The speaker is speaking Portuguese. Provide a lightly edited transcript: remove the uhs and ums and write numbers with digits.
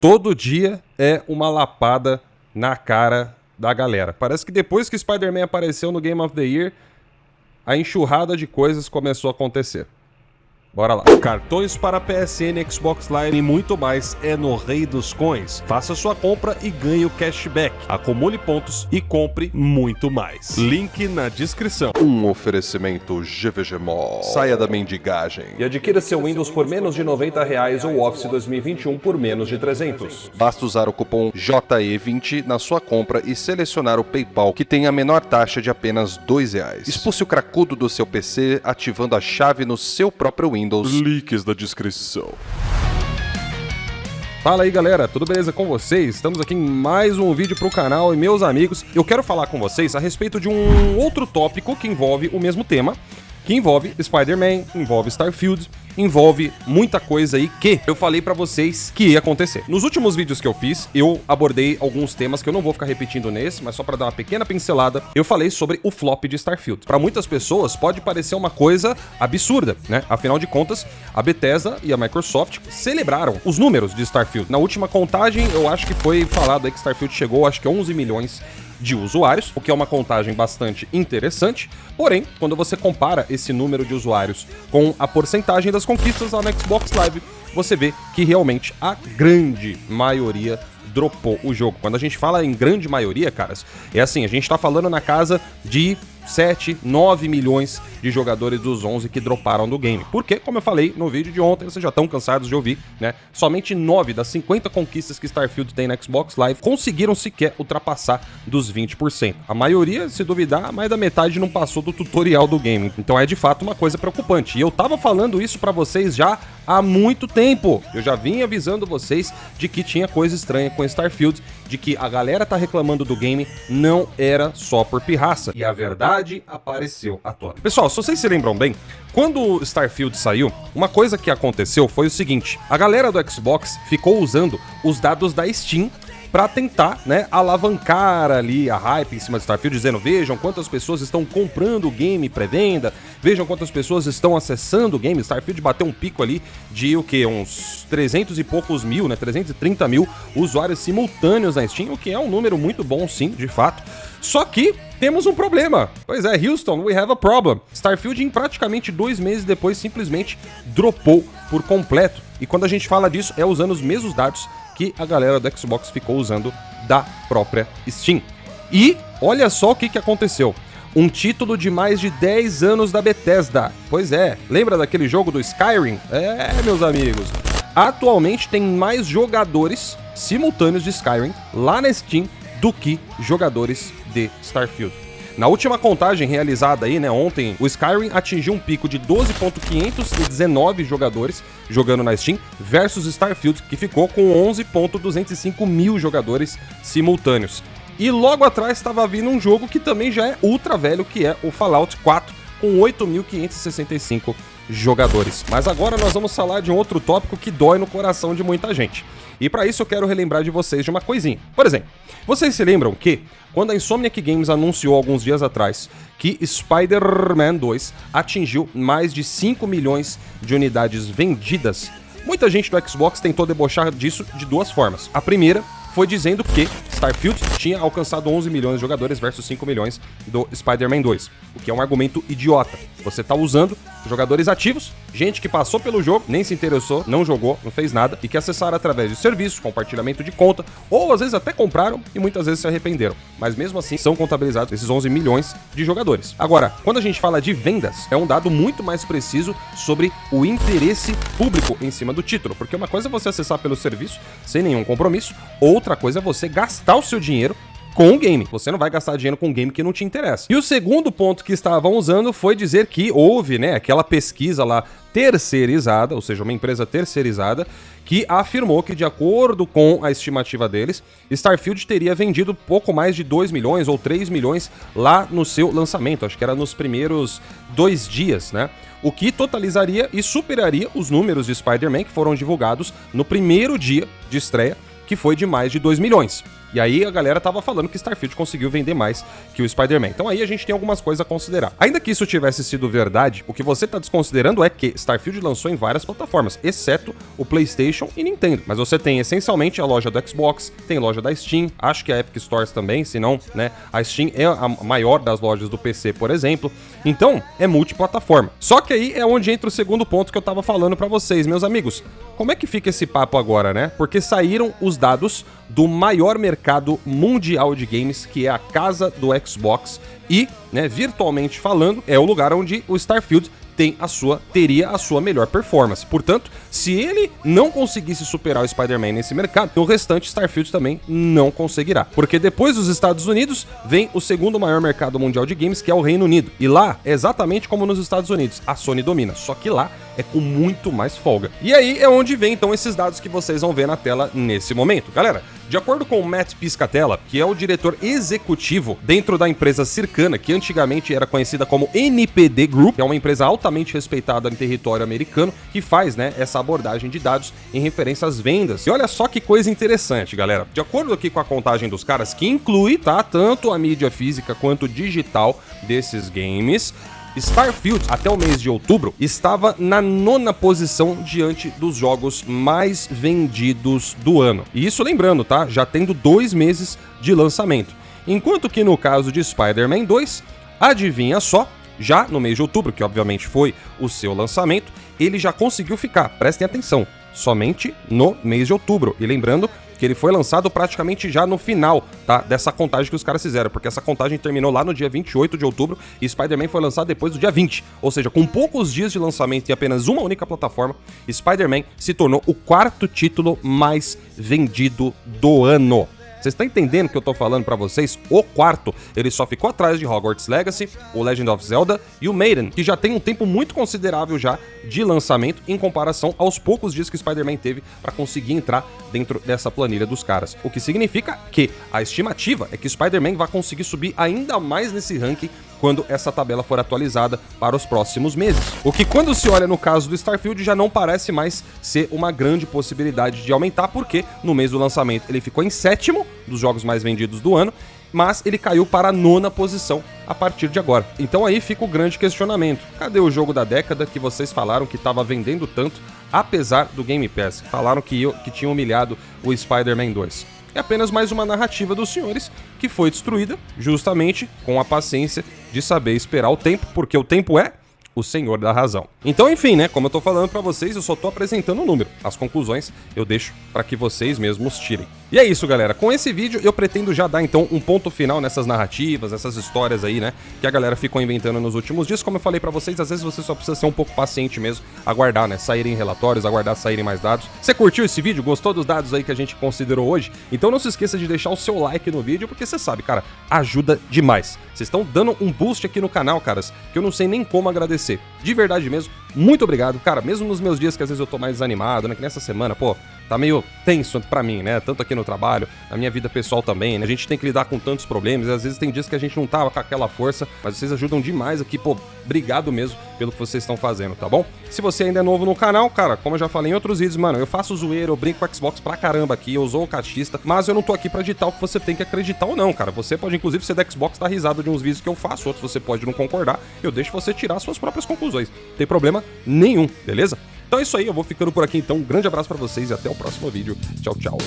Todo dia é uma lapada na cara da galera. Parece que depois que Spider-Man apareceu no Game of the Year, a enxurrada de coisas começou a acontecer. Bora lá. Cartões para PSN, Xbox Live e muito mais é no Rei dos Coins. Faça sua compra e ganhe o cashback. Acumule pontos e compre muito mais. Link na descrição. Um oferecimento GVG Mall. Saia da mendigagem. E adquira seu Windows por menos de R$90 ou Office 2021 por menos de 300. Basta usar o cupom JE20 na sua compra e selecionar o PayPal, que tem a menor taxa de apenas R$2. Expulse o cracudo do seu PC ativando a chave no seu próprio Windows. Links da descrição. Fala aí galera, tudo beleza com vocês? Estamos aqui em mais um vídeo pro canal e meus amigos, eu quero falar com vocês a respeito de um outro tópico que envolve o mesmo tema, que envolve Spider-Man, envolve Starfield, envolve muita coisa aí que eu falei pra vocês que ia acontecer. Nos últimos vídeos que eu fiz, eu abordei alguns temas que eu não vou ficar repetindo nesse, mas só pra dar uma pequena pincelada, eu falei sobre o flop de Starfield. Pra muitas pessoas pode parecer uma coisa absurda, né? Afinal de contas, a Bethesda e a Microsoft celebraram os números de Starfield. Na última contagem, eu acho que foi falado aí que Starfield chegou, acho que 11 milhões de usuários, o que é uma contagem bastante interessante, porém, quando você compara esse número de usuários com a porcentagem das conquistas lá no Xbox Live, você vê que realmente a grande maioria dropou o jogo. Quando a gente fala em grande maioria, caras, é assim, a gente tá falando na casa de 7, 9 milhões de jogadores dos 11 que droparam do game. Porque, como eu falei no vídeo de ontem, vocês já estão cansados de ouvir, né? Somente 9 das 50 conquistas que Starfield tem na Xbox Live conseguiram sequer ultrapassar dos 20%. A maioria, se duvidar, mais da metade não passou do tutorial do game. Então é de fato uma coisa preocupante. E eu tava falando isso pra vocês já há muito tempo. Eu já vim avisando vocês de que tinha coisa estranha com Starfield, de que a galera tá reclamando do game não era só por pirraça. E a verdade apareceu à tona. Pessoal, se vocês se lembram bem, quando o Starfield saiu, uma coisa que aconteceu foi o seguinte: a galera do Xbox ficou usando os dados da Steam pra tentar, né, alavancar ali a hype em cima de Starfield, dizendo, vejam quantas pessoas estão comprando o game pré-venda, vejam quantas pessoas estão acessando o game. Starfield bateu um pico ali de, o que, uns 300 e poucos mil, né, 330 mil usuários simultâneos na Steam, o que é um número muito bom, sim, de fato. Só que temos um problema. Pois é, Houston, we have a problem. Starfield, em praticamente 2 meses depois, simplesmente dropou por completo. E quando a gente fala disso, é usando os mesmos dados que a galera do Xbox ficou usando da própria Steam. E olha só o que aconteceu. Um título de mais de 10 anos da Bethesda. Pois é, lembra daquele jogo do Skyrim? É, meus amigos. Atualmente tem mais jogadores simultâneos de Skyrim lá na Steam do que jogadores de Starfield. Na última contagem realizada aí, né, ontem, o Skyrim atingiu um pico de 12.519 jogadores jogando na Steam versus Starfield, que ficou com 11.205 mil jogadores simultâneos. E logo atrás estava vindo um jogo que também já é ultra velho, que é o Fallout 4, com 8.565 jogadores. Mas agora nós vamos falar de um outro tópico que dói no coração de muita gente. E para isso eu quero relembrar de vocês de uma coisinha. Por exemplo, vocês se lembram que quando a Insomniac Games anunciou alguns dias atrás que Spider-Man 2 atingiu mais de 5 milhões de unidades vendidas, muita gente do Xbox tentou debochar disso de duas formas. A primeira foi dizendo que Starfield tinha alcançado 11 milhões de jogadores versus 5 milhões do Spider-Man 2, o que é um argumento idiota. Você tá usando jogadores ativos, gente que passou pelo jogo, nem se interessou, não jogou, não fez nada, e que acessaram através de serviços, compartilhamento de conta, ou às vezes até compraram e muitas vezes se arrependeram. Mas mesmo assim, são contabilizados esses 11 milhões de jogadores. Agora, quando a gente fala de vendas, é um dado muito mais preciso sobre o interesse público em cima do título, porque uma coisa é você acessar pelo serviço sem nenhum compromisso, outra coisa é você gastar o seu dinheiro com o game. Você não vai gastar dinheiro com um game que não te interessa. E o segundo ponto que estavam usando foi dizer que houve, né, aquela pesquisa lá terceirizada, ou seja, uma empresa terceirizada, que afirmou que, de acordo com a estimativa deles, Starfield teria vendido pouco mais de 2 milhões ou 3 milhões lá no seu lançamento. Acho que era nos primeiros 2 dias, né? O que totalizaria e superaria os números de Spider-Man que foram divulgados no primeiro dia de estreia, que foi de mais de 2 milhões. E aí a galera tava falando que Starfield conseguiu vender mais que o Spider-Man. Então aí a gente tem algumas coisas a considerar. Ainda que isso tivesse sido verdade, o que você tá desconsiderando é que Starfield lançou em várias plataformas, exceto o PlayStation e Nintendo. Mas você tem essencialmente a loja do Xbox, tem loja da Steam, acho que a Epic Stores também, se não, né? A Steam é a maior das lojas do PC, por exemplo. Então, é multiplataforma. Só que aí é onde entra o segundo ponto que eu tava falando pra vocês, meus amigos. Como é que fica esse papo agora, né? Porque saíram os dados do maior mercado mundial de games, que é a casa do Xbox, e, né, virtualmente falando, é o lugar onde o Starfield teria a sua melhor performance. Portanto, se ele não conseguisse superar o Spider-Man nesse mercado, o restante Starfield também não conseguirá. Porque depois dos Estados Unidos, vem o segundo maior mercado mundial de games, que é o Reino Unido. E lá, é exatamente como nos Estados Unidos, a Sony domina, só que lá é com muito mais folga. E aí é onde vem então esses dados que vocês vão ver na tela nesse momento. Galera, de acordo com o Matt Piscatella, que é o diretor executivo dentro da empresa Circana, que antigamente era conhecida como NPD Group, que é uma empresa altamente respeitada em território americano, que faz, né, essa abordagem de dados em referência às vendas. E olha só que coisa interessante, galera. De acordo aqui com a contagem dos caras, que inclui, tá, tanto a mídia física quanto digital desses games, Starfield, até o mês de outubro, estava na 9ª posição diante dos jogos mais vendidos do ano. E isso lembrando, tá? Já tendo 2 meses de lançamento. Enquanto que no caso de Spider-Man 2, adivinha só, já no mês de outubro, que obviamente foi o seu lançamento, ele já conseguiu ficar, prestem atenção, somente no mês de outubro. E lembrando que ele foi lançado praticamente já no final, tá, dessa contagem que os caras fizeram, porque essa contagem terminou lá no dia 28 de outubro e Spider-Man foi lançado depois do dia 20, ou seja, com poucos dias de lançamento e apenas uma única plataforma, Spider-Man se tornou o 4º título mais vendido do ano. Vocês estão entendendo o que eu tô falando pra vocês? O 4º, ele só ficou atrás de Hogwarts Legacy, o Legend of Zelda e o Maiden, que já tem um tempo muito considerável já de lançamento em comparação aos poucos dias que Spider-Man teve pra conseguir entrar dentro dessa planilha dos caras. O que significa que a estimativa é que Spider-Man vai conseguir subir ainda mais nesse ranking quando essa tabela for atualizada para os próximos meses. O que, quando se olha no caso do Starfield, já não parece mais ser uma grande possibilidade de aumentar, porque no mês do lançamento ele ficou em 7º dos jogos mais vendidos do ano, mas ele caiu para a 9ª posição a partir de agora. Então aí fica o grande questionamento. Cadê o jogo da década que vocês falaram que estava vendendo tanto, apesar do Game Pass? Falaram que tinha humilhado o Spider-Man 2. É apenas mais uma narrativa dos senhores que foi destruída justamente com a paciência de saber esperar o tempo, porque o tempo é o senhor da razão. Então, enfim, né, como eu tô falando pra vocês, eu só tô apresentando o número. As conclusões eu deixo pra que vocês mesmos tirem. E é isso, galera. Com esse vídeo eu pretendo já dar, então, um ponto final nessas narrativas, essas histórias aí, né, que a galera ficou inventando nos últimos dias. Como eu falei pra vocês, às vezes você só precisa ser um pouco paciente mesmo, aguardar, né, saírem relatórios, aguardar saírem mais dados. Você curtiu esse vídeo? Gostou dos dados aí que a gente considerou hoje? Então não se esqueça de deixar o seu like no vídeo, porque você sabe, cara, ajuda demais. Vocês estão dando um boost aqui no canal, caras, que eu não sei nem como agradecer. De verdade mesmo, muito obrigado. Cara, mesmo nos meus dias que às vezes eu tô mais desanimado, né, que nessa semana, pô, tá meio tenso pra mim, né? Tanto aqui no trabalho, na minha vida pessoal também, né? A gente tem que lidar com tantos problemas, e às vezes tem dias que a gente não tá com aquela força, mas vocês ajudam demais aqui, pô, obrigado mesmo pelo que vocês estão fazendo, tá bom? Se você ainda é novo no canal, cara, como eu já falei em outros vídeos, mano, eu faço zoeira, eu brinco com o Xbox pra caramba aqui, eu sou o catista, mas eu não tô aqui pra ditar o que você tem que acreditar ou não, cara. Você pode, inclusive, ser da Xbox, dar risada de uns vídeos que eu faço, outros você pode não concordar, eu deixo você tirar suas próprias conclusões. Não tem problema nenhum, beleza? Então é isso aí, eu vou ficando por aqui então. Um grande abraço pra vocês e até o próximo vídeo. Tchau, tchau.